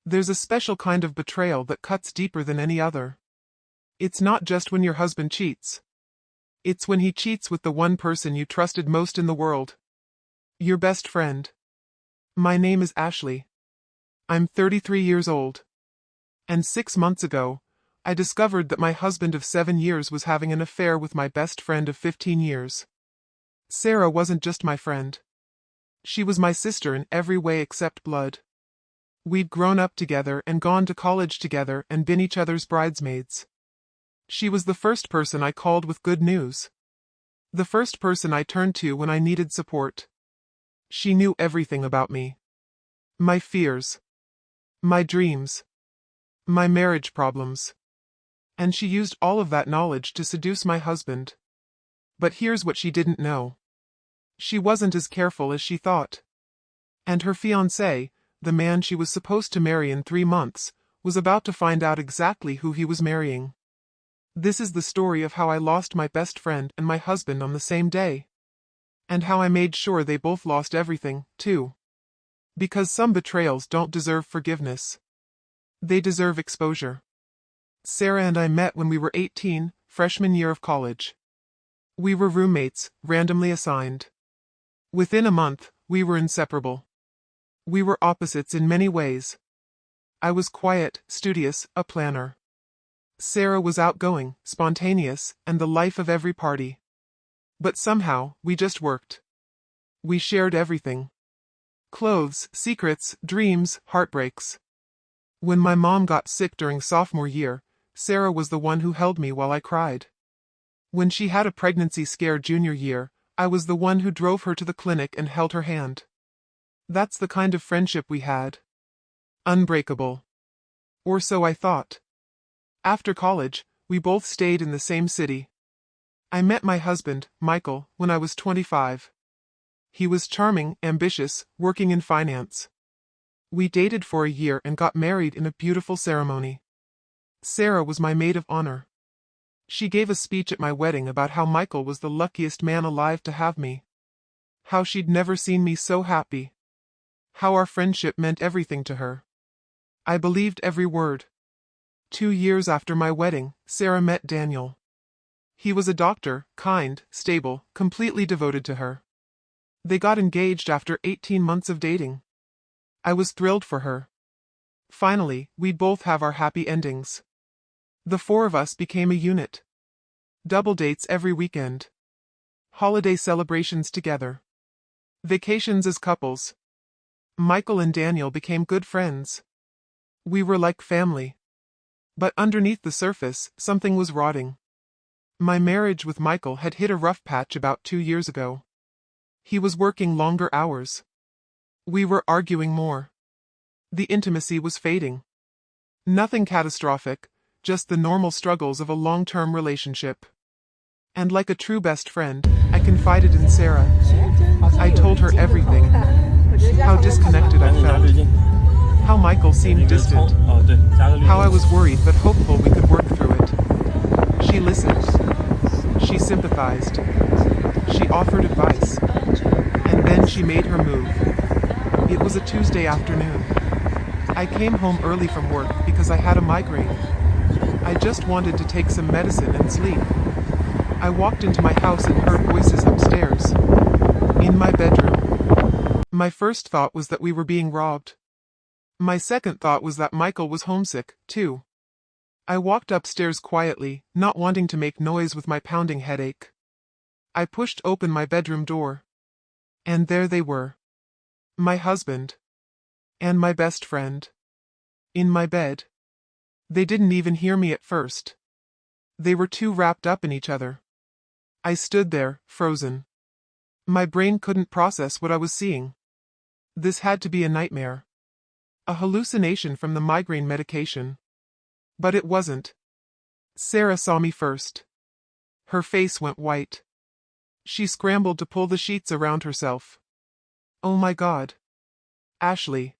There's a special kind of betrayal that cuts deeper than any other. It's not just when your husband cheats. It's when he cheats with the one person you trusted most in the world. Your best friend. My name is Ashley. I'm 33 years old. And 6 months ago, I discovered that my husband of 7 years was having an affair with my best friend of 15 years. Sarah wasn't just my friend. She was my sister in every way except blood. We'd grown up together and gone to college together and been each other's bridesmaids. She was the first person I called with good news. The first person I turned to when I needed support. She knew everything about me. My fears. My dreams. My marriage problems. And she used all of that knowledge to seduce my husband. But here's what she didn't know. She wasn't as careful as she thought. And her fiancé, the man she was supposed to marry in 3 months, was about to find out exactly who he was marrying. This is the story of how I lost my best friend and my husband on the same day. And how I made sure they both lost everything, too. Because some betrayals don't deserve forgiveness. They deserve exposure. Sarah and I met when we were 18, freshman year of college. We were roommates, randomly assigned. Within a month, we were inseparable. We were opposites in many ways. I was quiet, studious, a planner. Sarah was outgoing, spontaneous, and the life of every party. But somehow, we just worked. We shared everything. Clothes, secrets, dreams, heartbreaks. When my mom got sick during sophomore year, Sarah was the one who held me while I cried. When she had a pregnancy scare junior year, I was the one who drove her to the clinic and held her hand. That's the kind of friendship we had. Unbreakable. Or so I thought. After college, we both stayed in the same city. I met my husband, Michael, when I was 25. He was charming, ambitious, working in finance. We dated for a year and got married in a beautiful ceremony. Sarah was my maid of honor. She gave a speech at my wedding about how Michael was the luckiest man alive to have me. How she'd never seen me so happy. How our friendship meant everything to her. I believed every word. 2 years after my wedding, Sarah met Daniel. He was a doctor, kind, stable, completely devoted to her. They got engaged after 18 months of dating. I was thrilled for her. Finally, we'd both have our happy endings. The 4 of us became a unit. Double dates every weekend. Holiday celebrations together. Vacations as couples. Michael and Daniel became good friends. We were like family. But underneath the surface, something was rotting. My marriage with Michael had hit a rough patch about 2 years ago. He was working longer hours. We were arguing more. The intimacy was fading. Nothing catastrophic, just the normal struggles of a long-term relationship. And like a true best friend, I confided in Sarah. I told her everything. How disconnected I felt. How Michael seemed distant. How I was worried but hopeful we could work through it. She listened. She sympathized. She offered advice. And then she made her move. It was a Tuesday afternoon. I came home early from work because I had a migraine. I just wanted to take some medicine and sleep. I walked into my house and heard voices upstairs. In my bedroom. My first thought was that we were being robbed. My second thought was that Michael was homesick, too. I walked upstairs quietly, not wanting to make noise with my pounding headache. I pushed open my bedroom door. And there they were. My husband. And my best friend. In my bed. They didn't even hear me at first. They were too wrapped up in each other. I stood there, frozen. My brain couldn't process what I was seeing. This had to be a nightmare. A hallucination from the migraine medication. But it wasn't. Sarah saw me first. Her face went white. She scrambled to pull the sheets around herself. Oh my God. Ashley.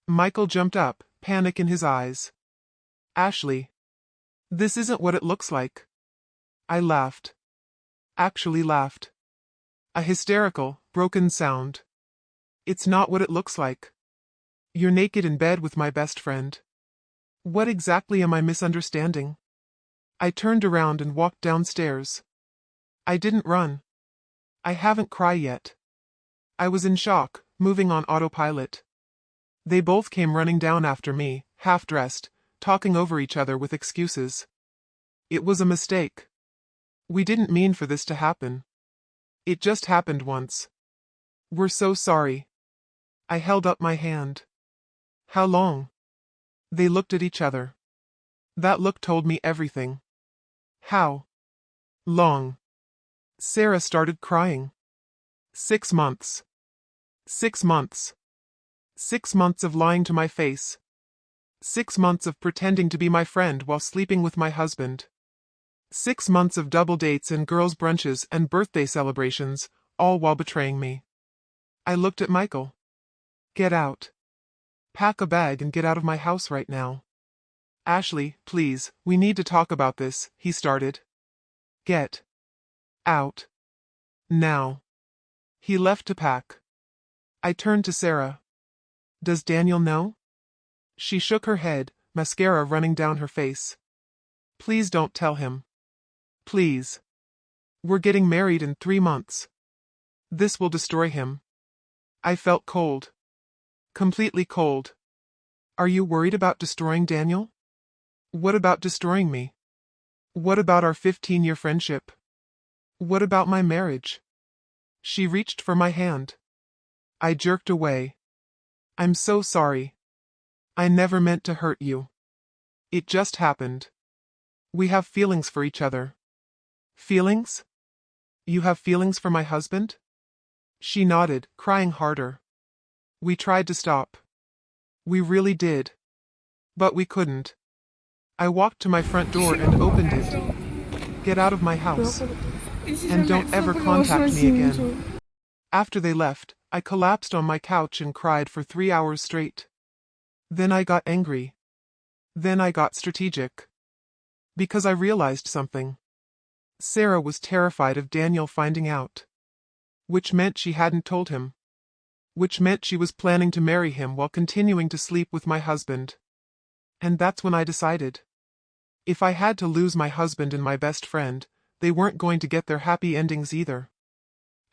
Michael jumped up, panic in his eyes. Ashley. This isn't what it looks like. I laughed. Actually laughed. A hysterical, broken sound. It's not what it looks like. You're naked in bed with my best friend. What exactly am I misunderstanding? I turned around and walked downstairs. I didn't run. I haven't cried yet. I was in shock, moving on autopilot. They both came running down after me, half-dressed, talking over each other with excuses. It was a mistake. We didn't mean for this to happen. It just happened once. We're so sorry. I held up my hand. How long? They looked at each other. That look told me everything. How long? Sarah started crying. 6 months. 6 months. 6 months of lying to my face. 6 months of pretending to be my friend while sleeping with my husband. 6 months of double dates and girls' brunches and birthday celebrations, all while betraying me. I looked at Michael. Get out. Pack a bag and get out of my house right now. Ashley, please, we need to talk about this, he started. Get out. Now. He left to pack. I turned to Sarah. Does Daniel know? She shook her head, mascara running down her face. Please don't tell him. Please. We're getting married in 3 months. This will destroy him. I felt cold. Completely cold. Are you worried about destroying Daniel? What about destroying me? What about our 15-year friendship? What about my marriage? She reached for my hand. I jerked away. I'm so sorry. I never meant to hurt you. It just happened. We have feelings for each other. Feelings? You have feelings for my husband? She nodded, crying harder. We tried to stop. We really did. But we couldn't. I walked to my front door and opened it. Get out of my house. And don't ever contact me again. After they left, I collapsed on my couch and cried for 3 hours straight. Then I got angry. Then I got strategic. Because I realized something. Sarah was terrified of Daniel finding out. Which meant she hadn't told him. Which meant she was planning to marry him while continuing to sleep with my husband. And that's when I decided. If I had to lose my husband and my best friend, they weren't going to get their happy endings either.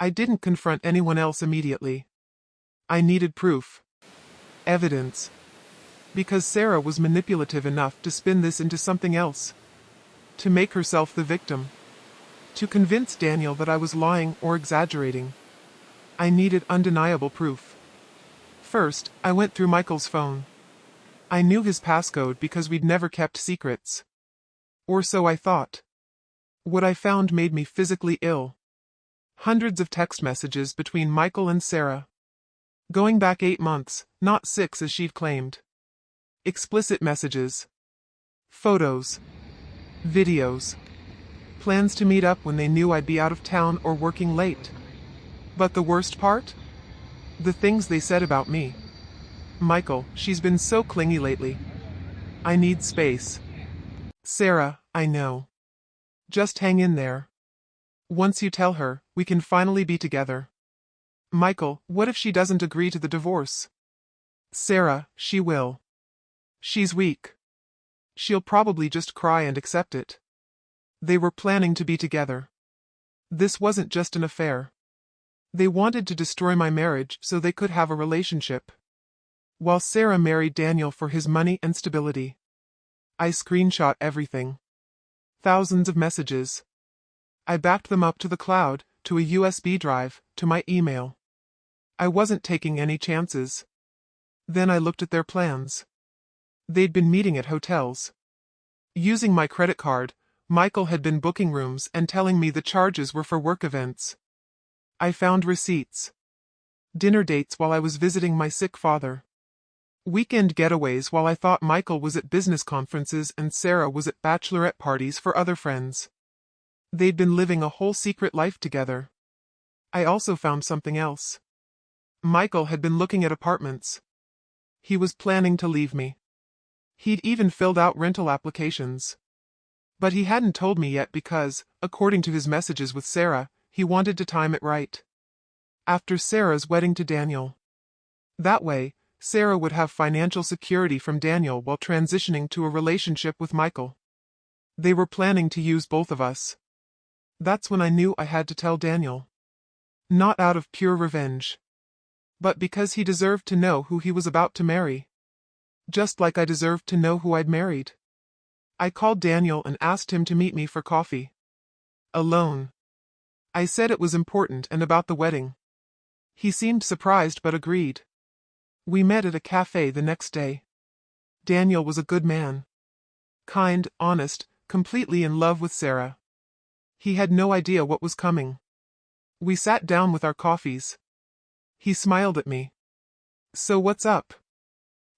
I didn't confront anyone else immediately. I needed proof. Evidence. Because Sarah was manipulative enough to spin this into something else. To make herself the victim. To convince Daniel that I was lying or exaggerating. I needed undeniable proof. First, I went through Michael's phone. I knew his passcode because we'd never kept secrets. Or so I thought. What I found made me physically ill. Hundreds of text messages between Michael and Sarah. Going back 8 months, not 6 as she'd claimed. Explicit messages. Photos. Videos. Plans to meet up when they knew I'd be out of town or working late. But the worst part? The things they said about me. Michael, she's been so clingy lately. I need space. Sarah, I know. Just hang in there. Once you tell her, we can finally be together. Michael, what if she doesn't agree to the divorce? Sarah, she will. She's weak. She'll probably just cry and accept it. They were planning to be together. This wasn't just an affair. They wanted to destroy my marriage so they could have a relationship. While Sarah married Daniel for his money and stability. I screenshot everything. Thousands of messages. I backed them up to the cloud, to a USB drive, to my email. I wasn't taking any chances. Then I looked at their plans. They'd been meeting at hotels. Using my credit card, Michael had been booking rooms and telling me the charges were for work events. I found receipts. Dinner dates while I was visiting my sick father. Weekend getaways while I thought Michael was at business conferences and Sarah was at bachelorette parties for other friends. They'd been living a whole secret life together. I also found something else. Michael had been looking at apartments. He was planning to leave me. He'd even filled out rental applications. But he hadn't told me yet because, according to his messages with Sarah, he wanted to time it right. After Sarah's wedding to Daniel. That way, Sarah would have financial security from Daniel while transitioning to a relationship with Michael. They were planning to use both of us. That's when I knew I had to tell Daniel. Not out of pure revenge, but because he deserved to know who he was about to marry. Just like I deserved to know who I'd married. I called Daniel and asked him to meet me for coffee. Alone. I said it was important and about the wedding. He seemed surprised but agreed. We met at a cafe the next day. Daniel was a good man. Kind, honest, completely in love with Sarah. He had no idea what was coming. We sat down with our coffees. He smiled at me. So what's up?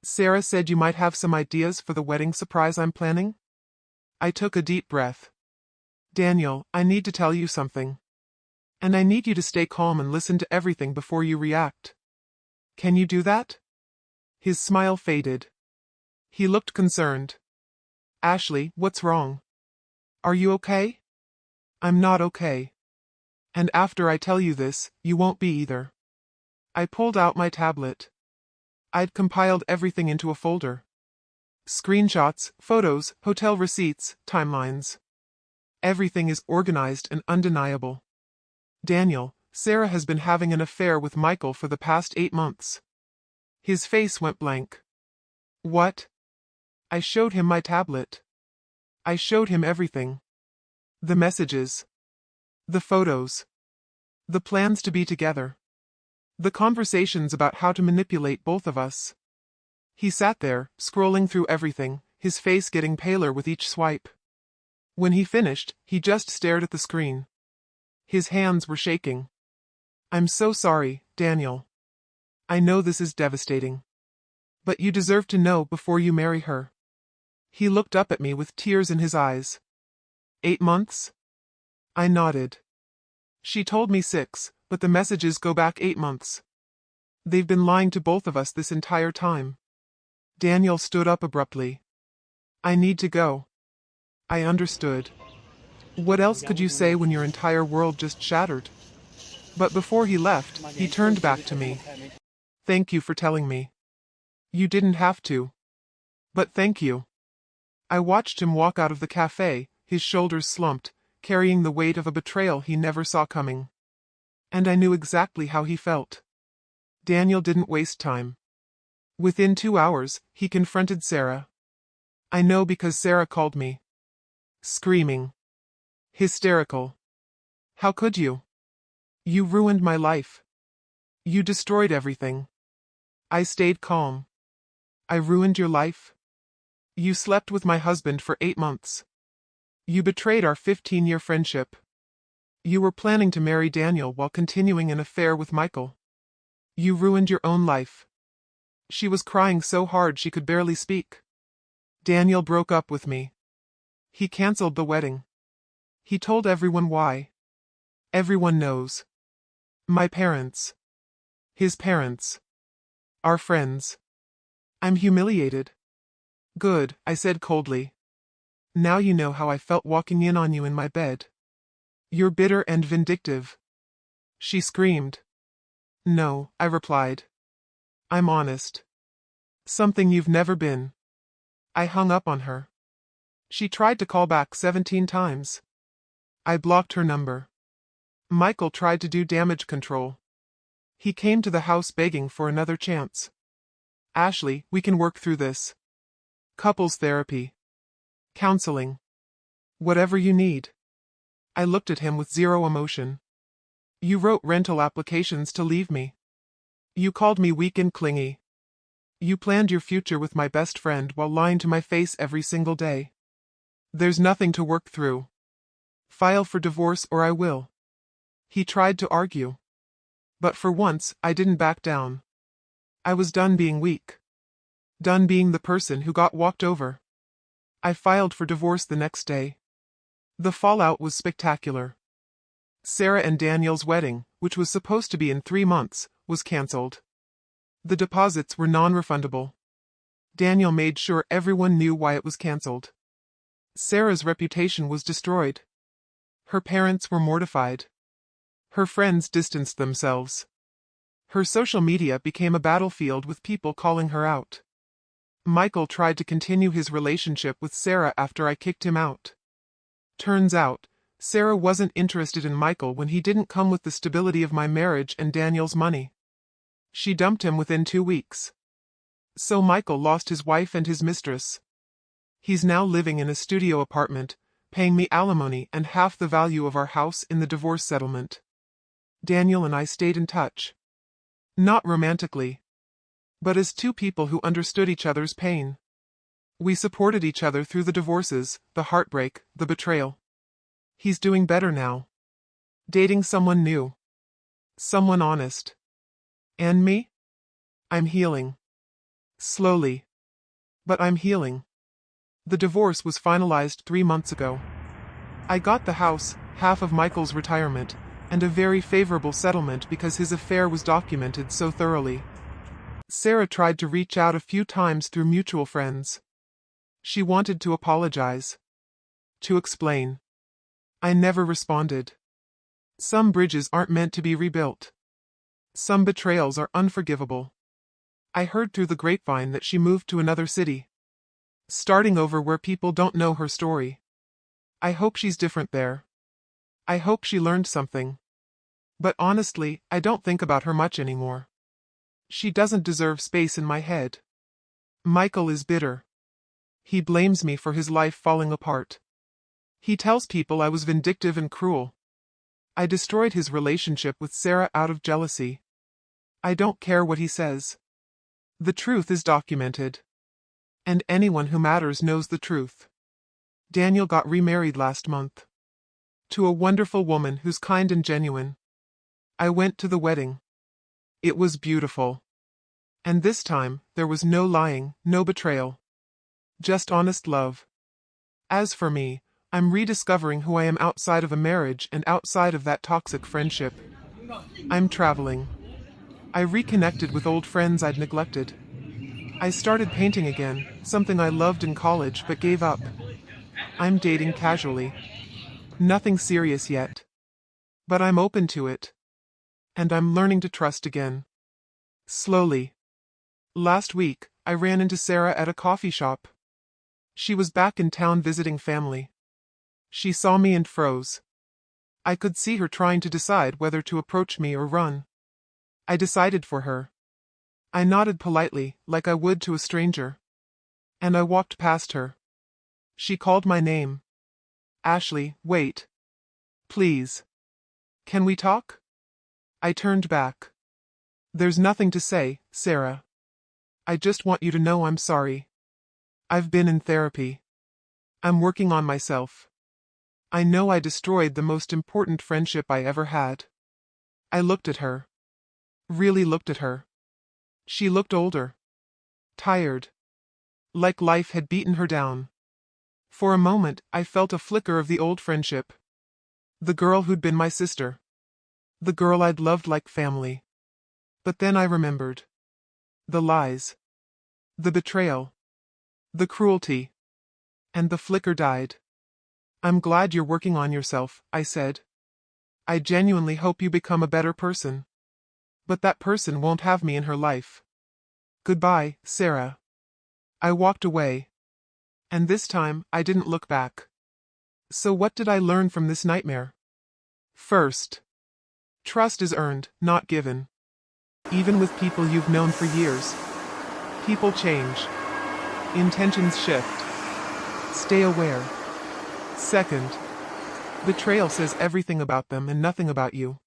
Sarah said you might have some ideas for the wedding surprise I'm planning? I took a deep breath. Daniel, I need to tell you something. And I need you to stay calm and listen to everything before you react. Can you do that? His smile faded. He looked concerned. Ashley, what's wrong? Are you okay? I'm not okay. And after I tell you this, you won't be either. I pulled out my tablet. I'd compiled everything into a folder. Screenshots, photos, hotel receipts, timelines. Everything is organized and undeniable. Daniel, Sarah has been having an affair with Michael for the past 8 months. His face went blank. What? I showed him my tablet. I showed him everything. The messages. The photos. The plans to be together. The conversations about how to manipulate both of us. He sat there, scrolling through everything, his face getting paler with each swipe. When he finished, he just stared at the screen. His hands were shaking. I'm so sorry, Daniel. I know this is devastating. But you deserve to know before you marry her. He looked up at me with tears in his eyes. 8 months? I nodded. She told me 6, but the messages go back 8 months. They've been lying to both of us this entire time. Daniel stood up abruptly. I need to go. I understood. What else could you say when your entire world just shattered? But before he left, he turned back to me. Thank you for telling me. You didn't have to. But thank you. I watched him walk out of the cafe, his shoulders slumped, carrying the weight of a betrayal he never saw coming. And I knew exactly how he felt. Daniel didn't waste time. Within 2 hours, he confronted Sarah. I know because Sarah called me. Screaming. Hysterical. How could you? You ruined my life. You destroyed everything. I stayed calm. I ruined your life? You slept with my husband for 8 months. You betrayed our 15-year friendship. You were planning to marry Daniel while continuing an affair with Michael. You ruined your own life. She was crying so hard she could barely speak. Daniel broke up with me. He canceled the wedding. He told everyone why. Everyone knows. My parents. His parents. Our friends. I'm humiliated. Good, I said coldly. Now you know how I felt walking in on you in my bed. You're bitter and vindictive. She screamed. No, I replied. I'm honest. Something you've never been. I hung up on her. She tried to call back 17 times. I blocked her number. Michael tried to do damage control. He came to the house begging for another chance. Ashley, we can work through this. Couples therapy. Counseling. Whatever you need. I looked at him with zero emotion. You wrote rental applications to leave me. You called me weak and clingy. You planned your future with my best friend while lying to my face every single day. There's nothing to work through. File for divorce or I will. He tried to argue. But for once, I didn't back down. I was done being weak. Done being the person who got walked over. I filed for divorce the next day. The fallout was spectacular. Sarah and Daniel's wedding, which was supposed to be in 3 months, was cancelled. The deposits were non-refundable. Daniel made sure everyone knew why it was cancelled. Sarah's reputation was destroyed. Her parents were mortified. Her friends distanced themselves. Her social media became a battlefield with people calling her out. Michael tried to continue his relationship with Sarah after I kicked him out. Turns out, Sarah wasn't interested in Michael when he didn't come with the stability of my marriage and Daniel's money. She dumped him within 2 weeks. So Michael lost his wife and his mistress. He's now living in a studio apartment, paying me alimony and half the value of our house in the divorce settlement. Daniel and I stayed in touch. Not romantically, but as two people who understood each other's pain. We supported each other through the divorces, the heartbreak, the betrayal. He's doing better now. Dating someone new. Someone honest. And me? I'm healing. Slowly. But I'm healing. The divorce was finalized 3 months ago. I got the house, half of Michael's retirement, and a very favorable settlement because his affair was documented so thoroughly. Sarah tried to reach out a few times through mutual friends. She wanted to apologize. To explain. I never responded. Some bridges aren't meant to be rebuilt. Some betrayals are unforgivable. I heard through the grapevine that she moved to another city. Starting over where people don't know her story. I hope she's different there. I hope she learned something. But honestly, I don't think about her much anymore. She doesn't deserve space in my head. Michael is bitter. He blames me for his life falling apart. He tells people I was vindictive and cruel. I destroyed his relationship with Sarah out of jealousy. I don't care what he says. The truth is documented. And anyone who matters knows the truth. Daniel got remarried last month. To a wonderful woman who's kind and genuine. I went to the wedding. It was beautiful. And this time, there was no lying, no betrayal. Just honest love. As for me, I'm rediscovering who I am outside of a marriage and outside of that toxic friendship. I'm traveling. I reconnected with old friends I'd neglected. I started painting again, something I loved in college but gave up. I'm dating casually. Nothing serious yet. But I'm open to it. And I'm learning to trust again. Slowly. Last week, I ran into Sarah at a coffee shop. She was back in town visiting family. She saw me and froze. I could see her trying to decide whether to approach me or run. I decided for her. I nodded politely, like I would to a stranger. And I walked past her. She called my name. Ashley, wait. Please. Can we talk? I turned back. There's nothing to say, Sarah. I just want you to know I'm sorry. I've been in therapy. I'm working on myself. I know I destroyed the most important friendship I ever had. I looked at her. Really looked at her. She looked older. Tired. Like life had beaten her down. For a moment, I felt a flicker of the old friendship. The girl who'd been my sister. The girl I'd loved like family. But then I remembered. The lies. The betrayal. The cruelty. And the flicker died. I'm glad you're working on yourself, I said. I genuinely hope you become a better person. But that person won't have me in her life. Goodbye, Sarah. I walked away. And this time, I didn't look back. So what did I learn from this nightmare? First. Trust is earned, not given. Even with people you've known for years. People change. Intentions shift. Stay aware. Second. Betrayal says everything about them and nothing about you.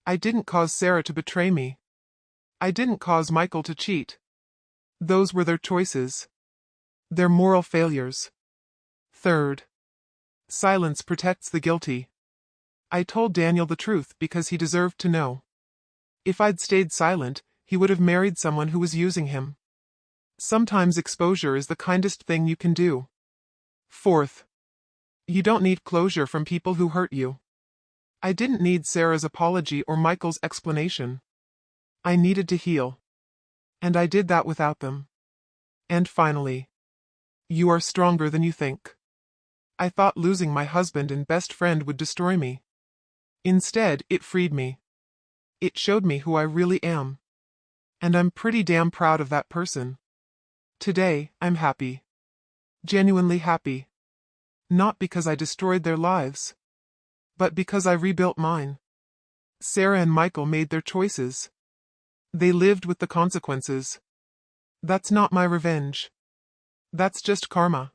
I didn't cause Sarah to betray me. I didn't cause Michael to cheat. Those were their choices. Their moral failures. Third. Silence protects the guilty. I told Daniel the truth because he deserved to know. If I'd stayed silent, he would have married someone who was using him. Sometimes exposure is the kindest thing you can do. Fourth. You don't need closure from people who hurt you. I didn't need Sarah's apology or Michael's explanation. I needed to heal. And I did that without them. And finally. You are stronger than you think. I thought losing my husband and best friend would destroy me. Instead, it freed me. It showed me who I really am. And I'm pretty damn proud of that person. Today, I'm happy. Genuinely happy. Not because I destroyed their lives, but because I rebuilt mine. Sarah and Michael made their choices. They lived with the consequences. That's not my revenge. That's just karma.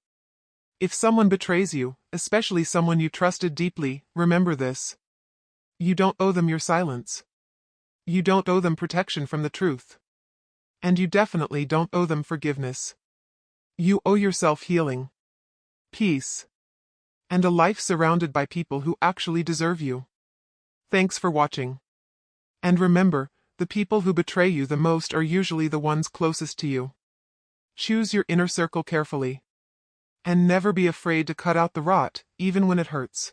If someone betrays you, especially someone you trusted deeply, remember this. You don't owe them your silence. You don't owe them protection from the truth. And you definitely don't owe them forgiveness. You owe yourself healing, peace, and a life surrounded by people who actually deserve you. Thanks for watching. And remember, the people who betray you the most are usually the ones closest to you. Choose your inner circle carefully. And never be afraid to cut out the rot, even when it hurts.